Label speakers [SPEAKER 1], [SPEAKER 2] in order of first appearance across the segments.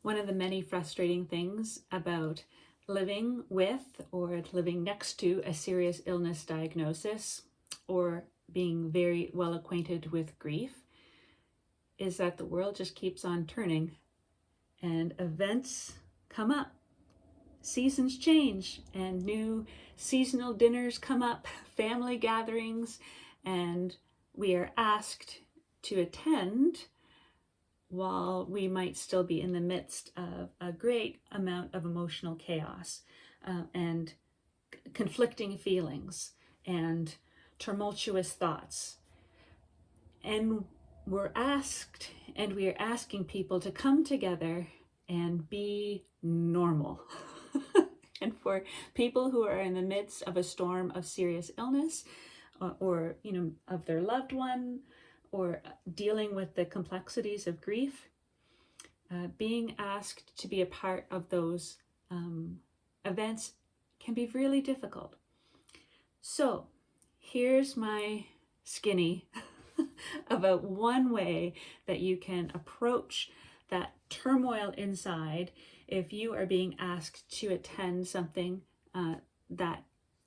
[SPEAKER 1] One of the many frustrating things about living with or living next to a serious illness diagnosis or being very well acquainted with grief is that the world just keeps on turning and events come up. Seasons change and new seasonal dinners come up, family gatherings, and we are asked to attend while we might still be in the midst of a great amount of emotional chaos and conflicting feelings and tumultuous thoughts. And we are asking people to come together and be normal. And for people who are in the midst of a storm of serious illness or of their loved one, or dealing with the complexities of grief, being asked to be a part of those events can be really difficult. So here's my skinny about one way that you can approach that turmoil inside if you are being asked to attend something that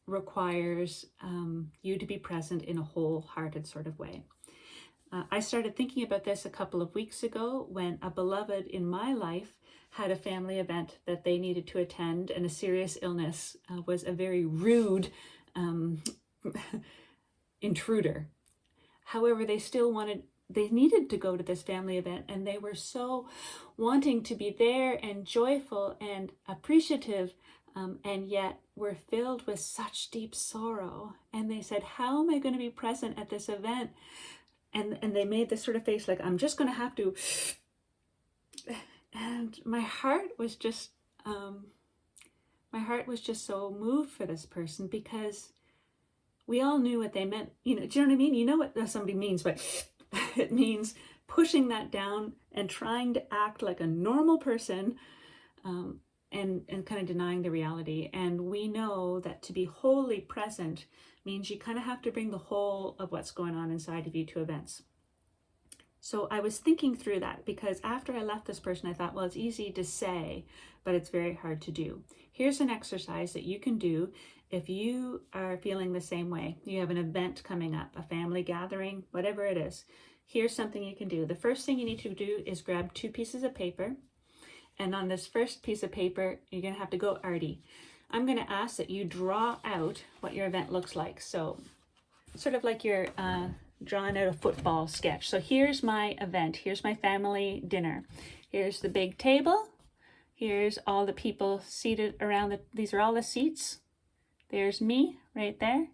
[SPEAKER 1] requires you to be present in a wholehearted sort of way. I started thinking about this a couple of weeks ago when a beloved in my life had a family event that they needed to attend, and a serious illness was a very rude intruder. However, they needed to go to this family event, and they were so wanting to be there and joyful and appreciative, and yet were filled with such deep sorrow. And they said, how am I going to be present at this event? And they made this sort of face like, I'm just going to have to. And my heart was just so moved for this person, because we all knew what they meant. Do you know what I mean? You know what somebody means, but it means pushing that down and trying to act like a normal person, and kind of denying the reality. And we know that to be wholly present means you kind of have to bring the whole of what's going on inside of you to events. So I was thinking through that, because after I left this person, I thought, well, it's easy to say, but it's very hard to do. Here's an exercise that you can do if you are feeling the same way. You have an event coming up, a family gathering, whatever it is. Here's something you can do. The first thing you need to do is grab 2 pieces of paper. And on this first piece of paper, you're going to have to go arty. I'm going to ask that you draw out what your event looks like. So sort of like you're drawing out a football sketch. So here's my event. Here's my family dinner. Here's the big table. Here's all the people seated around. These are all the seats. There's me right there.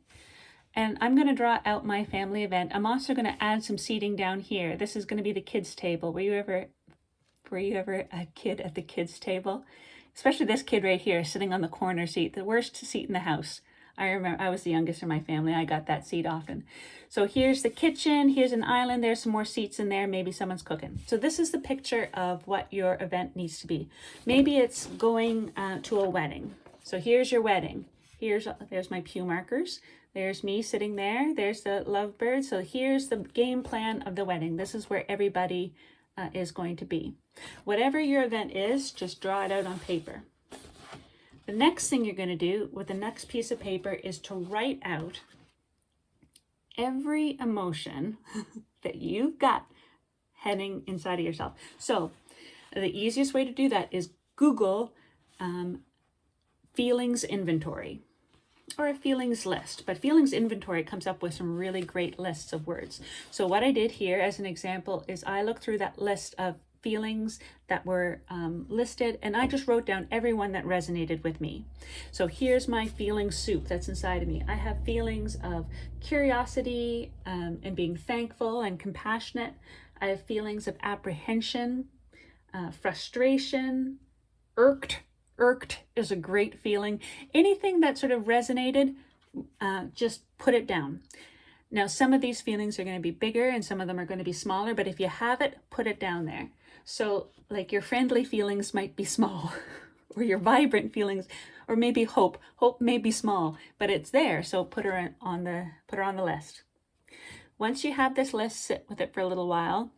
[SPEAKER 1] And I'm going to draw out my family event. I'm also going to add some seating down here. This is going to be the kids' table. Were you ever a kid at the kids' table? Especially this kid right here sitting on the corner seat, the worst seat in the house. I remember I was the youngest in my family. I got that seat often. So here's the kitchen. Here's an island. There's some more seats in there. Maybe someone's cooking. So this is the picture of what your event needs to be. Maybe it's going to a wedding. So here's your wedding. There's my pew markers. There's me sitting there. There's the lovebird. So here's the game plan of the wedding. This is where everybody is going to be. Whatever your event is, just draw it out on paper. The next thing you're going to do with the next piece of paper is to write out every emotion that you've got heading inside of yourself. So the easiest way to do that is Google feelings inventory or a feelings list. But feelings inventory comes up with some really great lists of words. So what I did here as an example is I looked through that list of feelings that were listed, and I just wrote down every one that resonated with me. So here's my feeling soup that's inside of me. I have feelings of curiosity and being thankful and compassionate. I have feelings of apprehension, frustration, irked. Irked is a great feeling. Anything that sort of resonated, just put it down. Now, some of these feelings are going to be bigger and some of them are going to be smaller, but if you have it, put it down there. So like your friendly feelings might be small or your vibrant feelings, or maybe hope. Hope may be small, but it's there. So put her on the list. Once you have this list, sit with it for a little while.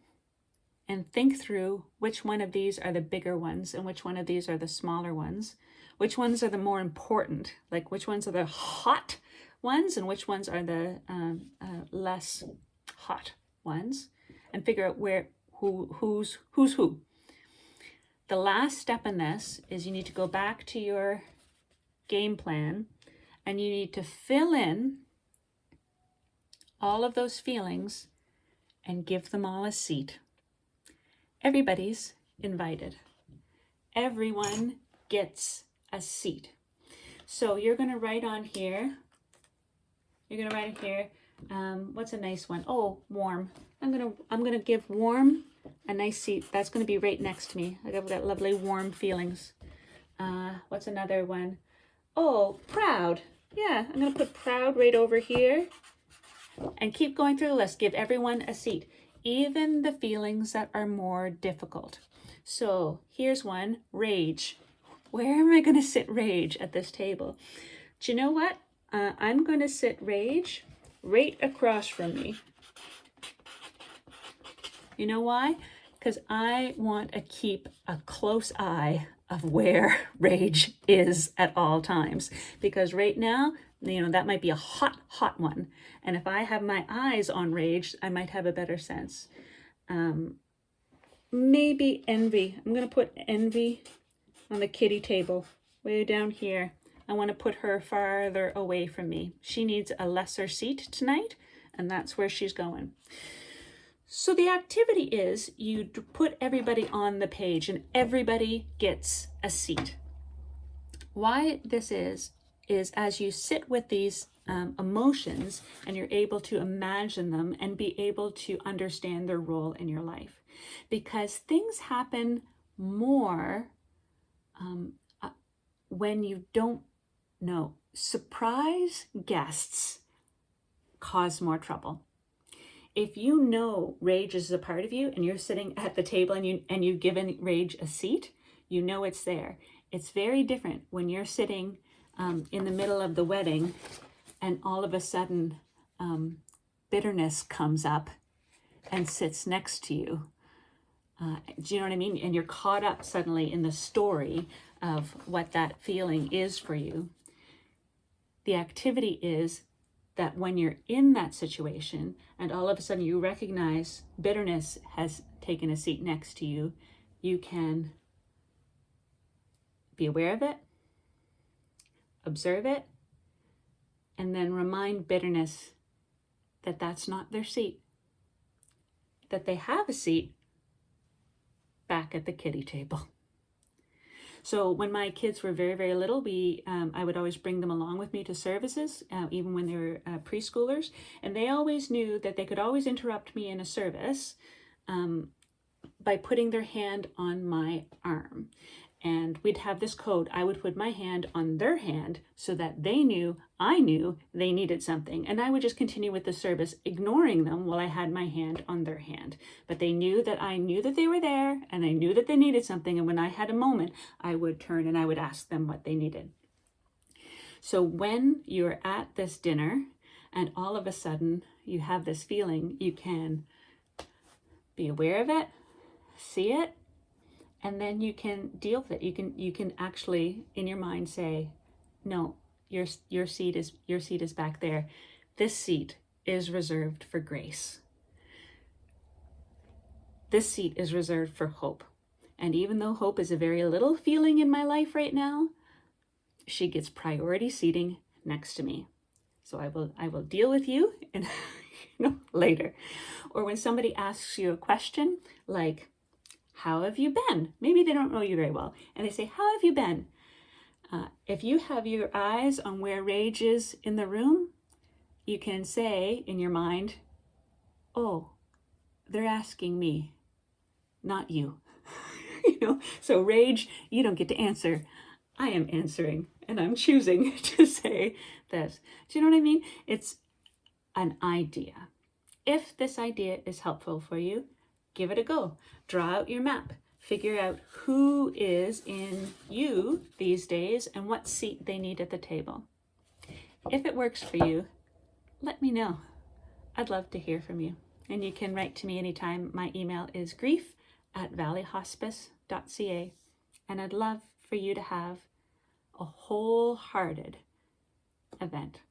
[SPEAKER 1] and think through which one of these are the bigger ones and which one of these are the smaller ones. Which ones are the more important? Like which ones are the hot ones and which ones are the less hot ones? And figure out who's who. The last step in this is you need to go back to your game plan and you need to fill in all of those feelings and give them all a seat. Everybody's invited. Everyone gets a seat. So you're going to write on here. What's a nice one? Oh, warm. I'm gonna give warm a nice seat. That's going to be right next to me. I've got lovely warm feelings. What's another one? Oh, proud. Yeah, I'm going to put proud right over here. And keep going through the list. Give everyone a seat, even the feelings that are more difficult. So here's one, rage. Where am I going to sit rage at this table? Do you know what? I'm going to sit rage right across from me. You know why? Because I want to keep a close eye of where rage is at all times. Because right now, that might be a hot, hot one. And if I have my eyes on rage, I might have a better sense. Maybe envy. I'm going to put envy on the kitty table, way down here. I want to put her farther away from me. She needs a lesser seat tonight, and that's where she's going. So the activity is you put everybody on the page and everybody gets a seat. Why this is as you sit with these emotions and you're able to imagine them and be able to understand their role in your life. Because things happen more when you don't know. Surprise guests cause more trouble. If you know rage is a part of you and you're sitting at the table and you've given rage a seat, you know it's there. It's very different when you're sitting in the middle of the wedding and all of a sudden bitterness comes up and sits next to you. Do you know what I mean? And you're caught up suddenly in the story of what that feeling is for you. The activity is that when you're in that situation and all of a sudden you recognize bitterness has taken a seat next to you, you can be aware of it, observe it, and then remind bitterness that that's not their seat, that they have a seat back at the kiddie table. So when my kids were very, very little, I would always bring them along with me to services, even when they were preschoolers. And they always knew that they could always interrupt me in a service by putting their hand on my arm. And we'd have this code. I would put my hand on their hand so that they knew, I knew they needed something. And I would just continue with the service, ignoring them while I had my hand on their hand. But they knew that I knew that they were there and I knew that they needed something. And when I had a moment, I would turn and I would ask them what they needed. So when you're at this dinner and all of a sudden you have this feeling, you can be aware of it, see it, and then you can deal with it. You can actually in your mind say, no, your seat is back there. This seat is reserved for grace. This seat is reserved for hope. And even though hope is a very little feeling in my life right now, she gets priority seating next to me. So I will deal with you and later. Or when somebody asks you a question like, how have you been? Maybe they don't know you very well. And they say, how have you been? If you have your eyes on where rage is in the room, you can say in your mind, oh, they're asking me, not you. So rage, you don't get to answer. I am answering and I'm choosing to say this. Do you know what I mean? It's an idea. If this idea is helpful for you, give it a go. Draw out your map. Figure out who is in you these days and what seat they need at the table. If it works for you, let me know. I'd love to hear from you. and you can write to me anytime. My email is grief@valleyhospice.ca, and I'd love for you to have a wholehearted event.